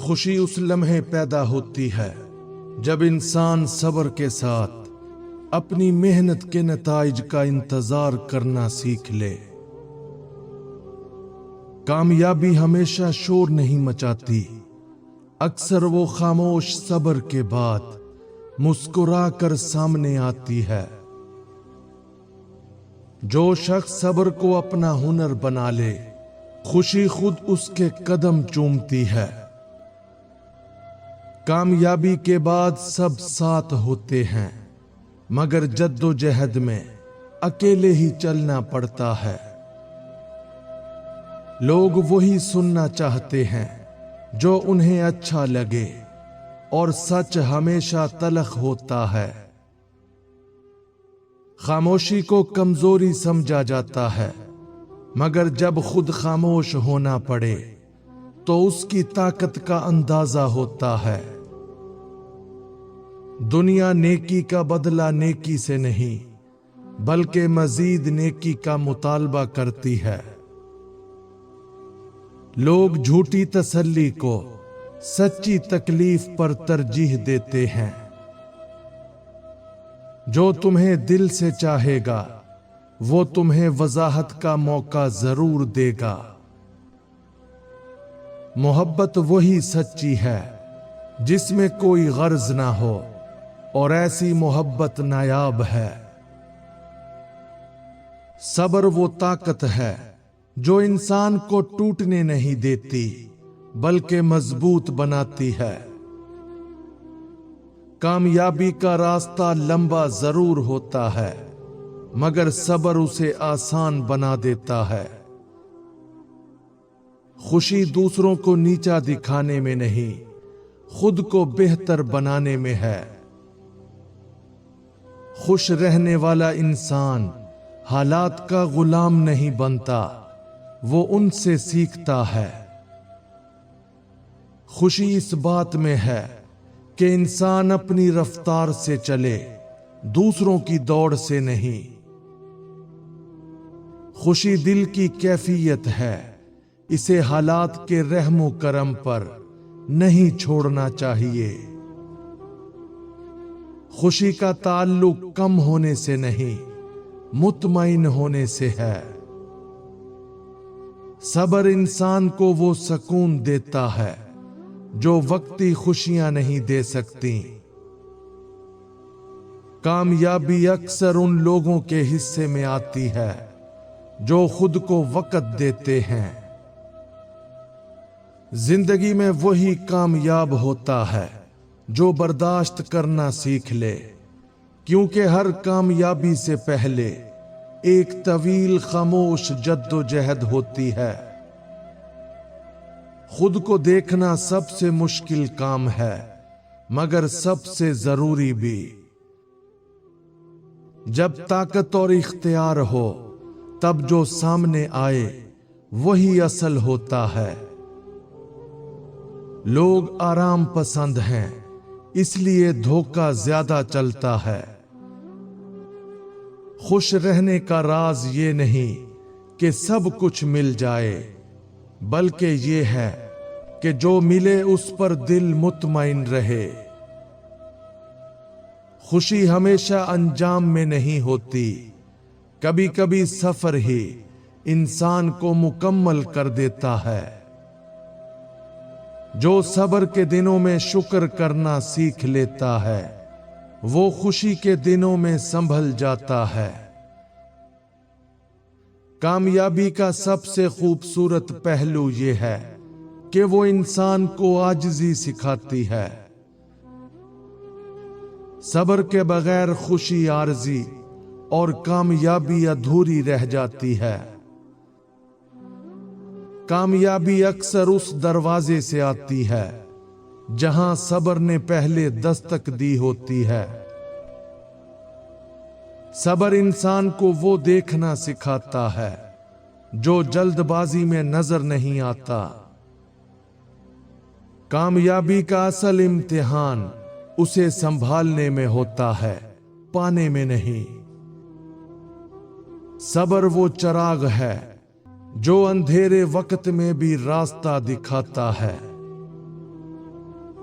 خوشی اس لمحے پیدا ہوتی ہے جب انسان صبر کے ساتھ اپنی محنت کے نتائج کا انتظار کرنا سیکھ لے۔ کامیابی ہمیشہ شور نہیں مچاتی، اکثر وہ خاموش صبر کے بعد مسکرا کر سامنے آتی ہے۔ جو شخص صبر کو اپنا ہنر بنا لے، خوشی خود اس کے قدم چومتی ہے۔ کامیابی کے بعد سب ساتھ ہوتے ہیں، مگر جد و جہد میں اکیلے ہی چلنا پڑتا ہے۔ لوگ وہی سننا چاہتے ہیں جو انہیں اچھا لگے، اور سچ ہمیشہ تلخ ہوتا ہے۔ خاموشی کو کمزوری سمجھا جاتا ہے، مگر جب خود خاموش ہونا پڑے تو اس کی طاقت کا اندازہ ہوتا ہے۔ دنیا نیکی کا بدلہ نیکی سے نہیں، بلکہ مزید نیکی کا مطالبہ کرتی ہے۔ لوگ جھوٹی تسلی کو سچی تکلیف پر ترجیح دیتے ہیں۔ جو تمہیں دل سے چاہے گا وہ تمہیں وضاحت کا موقع ضرور دے گا۔ محبت وہی سچی ہے جس میں کوئی غرض نہ ہو، اور ایسی محبت نایاب ہے۔ صبر وہ طاقت ہے جو انسان کو ٹوٹنے نہیں دیتی بلکہ مضبوط بناتی ہے۔ کامیابی کا راستہ لمبا ضرور ہوتا ہے، مگر صبر اسے آسان بنا دیتا ہے۔ خوشی دوسروں کو نیچا دکھانے میں نہیں، خود کو بہتر بنانے میں ہے۔ خوش رہنے والا انسان حالات کا غلام نہیں بنتا، وہ ان سے سیکھتا ہے۔ خوشی اس بات میں ہے کہ انسان اپنی رفتار سے چلے، دوسروں کی دوڑ سے نہیں۔ خوشی دل کی کیفیت ہے، اسے حالات کے رحم و کرم پر نہیں چھوڑنا چاہیے۔ خوشی کا تعلق کم ہونے سے نہیں، مطمئن ہونے سے ہے۔ صبر انسان کو وہ سکون دیتا ہے جو وقتی خوشیاں نہیں دے سکتی۔ کامیابی اکثر ان لوگوں کے حصے میں آتی ہے جو خود کو وقت دیتے ہیں۔ زندگی میں وہی کامیاب ہوتا ہے جو برداشت کرنا سیکھ لے، کیونکہ ہر کامیابی سے پہلے ایک طویل خاموش جد و جہد ہوتی ہے۔ خود کو دیکھنا سب سے مشکل کام ہے، مگر سب سے ضروری بھی۔ جب طاقت اور اختیار ہو تب جو سامنے آئے وہی اصل ہوتا ہے۔ لوگ آرام پسند ہیں، اس لیے دھوکہ زیادہ چلتا ہے۔ خوش رہنے کا راز یہ نہیں کہ سب کچھ مل جائے، بلکہ یہ ہے کہ جو ملے اس پر دل مطمئن رہے۔ خوشی ہمیشہ انجام میں نہیں ہوتی، کبھی کبھی سفر ہی انسان کو مکمل کر دیتا ہے۔ جو صبر کے دنوں میں شکر کرنا سیکھ لیتا ہے، وہ خوشی کے دنوں میں سنبھل جاتا ہے۔ کامیابی کا سب سے خوبصورت پہلو یہ ہے کہ وہ انسان کو عاجزی سکھاتی ہے۔ صبر کے بغیر خوشی عارضی اور کامیابی ادھوری رہ جاتی ہے۔ کامیابی اکثر اس دروازے سے آتی ہے جہاں صبر نے پہلے دستک دی ہوتی ہے۔ صبر انسان کو وہ دیکھنا سکھاتا ہے جو جلد بازی میں نظر نہیں آتا۔ کامیابی کا اصل امتحان اسے سنبھالنے میں ہوتا ہے، پانے میں نہیں۔ صبر وہ چراغ ہے جو اندھیرے وقت میں بھی راستہ دکھاتا ہے۔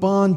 5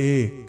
1,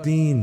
3,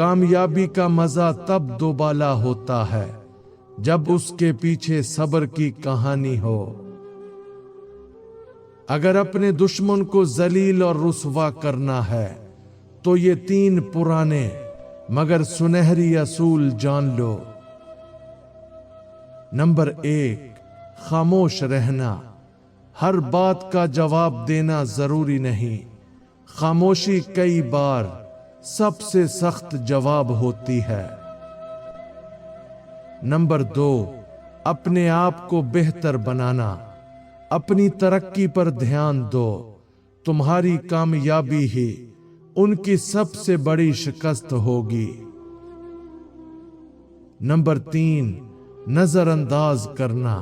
کامیابی کا مزہ تب دوبالا ہوتا ہے جب اس کے پیچھے صبر کی کہانی ہو۔ اگر اپنے دشمن کو ذلیل اور رسوا کرنا ہے تو یہ 3 پرانے مگر سنہری اصول جان لو۔ نمبر 1، خاموش رہنا۔ ہر بات کا جواب دینا ضروری نہیں، خاموشی کئی بار سب سے سخت جواب ہوتی ہے۔ نمبر 2، اپنے آپ کو بہتر بنانا۔ اپنی ترقی پر دھیان دو، تمہاری کامیابی ہی ان کی سب سے بڑی شکست ہوگی۔ نمبر 3، نظر انداز کرنا۔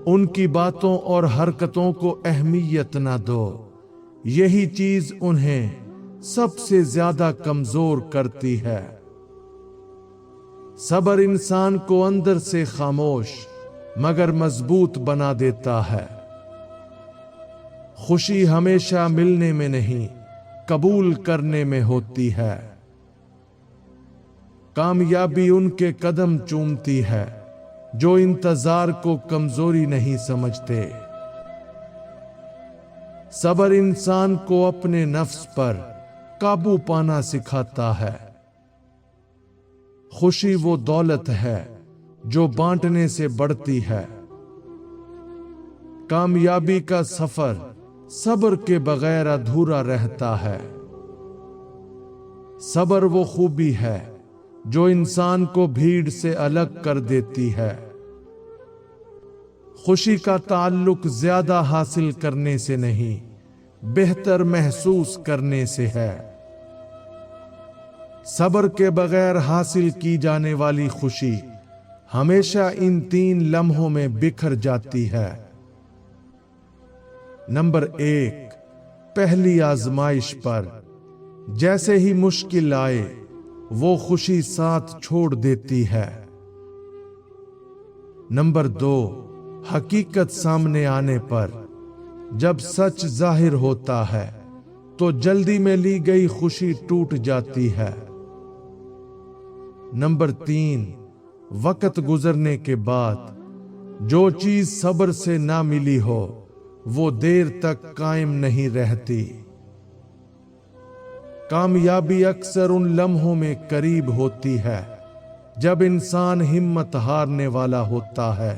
ان کی باتوں اور حرکتوں کو اہمیت نہ دو، یہی چیز انہیں سب سے زیادہ کمزور کرتی ہے۔ صبر انسان کو اندر سے خاموش مگر مضبوط بنا دیتا ہے۔ خوشی ہمیشہ ملنے میں نہیں، قبول کرنے میں ہوتی ہے۔ کامیابی ان کے قدم چومتی ہے جو انتظار کو کمزوری نہیں سمجھتے۔ صبر انسان کو اپنے نفس پر قابو پانا سکھاتا ہے۔ خوشی وہ دولت ہے جو بانٹنے سے بڑھتی ہے۔ کامیابی کا سفر صبر کے بغیر ادھورا رہتا ہے۔ صبر وہ خوبی ہے جو انسان کو بھیڑ سے الگ کر دیتی ہے۔ خوشی کا تعلق زیادہ حاصل کرنے سے نہیں، بہتر محسوس کرنے سے ہے۔ صبر کے بغیر حاصل کی جانے والی خوشی ہمیشہ ان 3 لمحوں میں بکھر جاتی ہے۔ نمبر 1، پہلی آزمائش پر جیسے ہی مشکل آئے وہ خوشی ساتھ چھوڑ دیتی ہے۔ نمبر 2، حقیقت سامنے آنے پر جب سچ ظاہر ہوتا ہے تو جلدی میں لی گئی خوشی ٹوٹ جاتی ہے۔ نمبر 3، وقت گزرنے کے بعد جو چیز صبر سے نہ ملی ہو وہ دیر تک قائم نہیں رہتی۔ کامیابی اکثر ان لمحوں میں قریب ہوتی ہے جب انسان ہمت ہارنے والا ہوتا ہے۔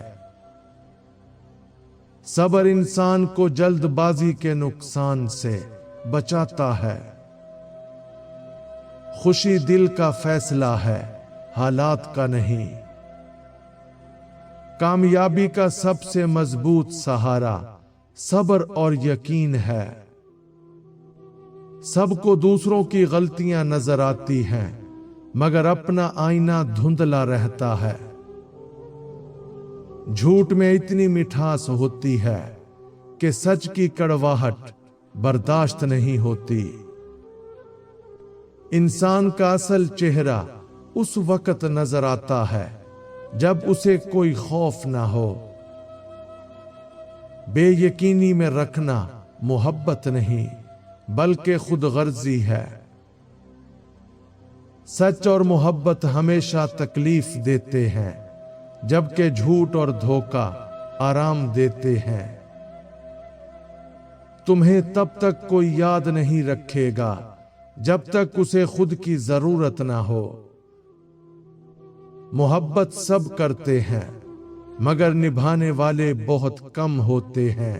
صبر انسان کو جلد بازی کے نقصان سے بچاتا ہے۔ خوشی دل کا فیصلہ ہے، حالات کا نہیں۔ کامیابی کا سب سے مضبوط سہارا صبر اور یقین ہے۔ سب کو دوسروں کی غلطیاں نظر آتی ہیں مگر اپنا آئینہ دھندلا رہتا ہے۔ جھوٹ میں اتنی مٹھاس ہوتی ہے کہ سچ کی کڑواہٹ برداشت نہیں ہوتی۔ انسان کا اصل چہرہ اس وقت نظر آتا ہے جب اسے کوئی خوف نہ ہو۔ بے یقینی میں رکھنا محبت نہیں بلکہ خود غرضی ہے۔ سچ اور محبت ہمیشہ تکلیف دیتے ہیں جبکہ جھوٹ اور دھوکہ آرام دیتے ہیں۔ تمہیں تب تک کوئی یاد نہیں رکھے گا جب تک اسے خود کی ضرورت نہ ہو۔ محبت سب کرتے ہیں مگر نبھانے والے بہت کم ہوتے ہیں۔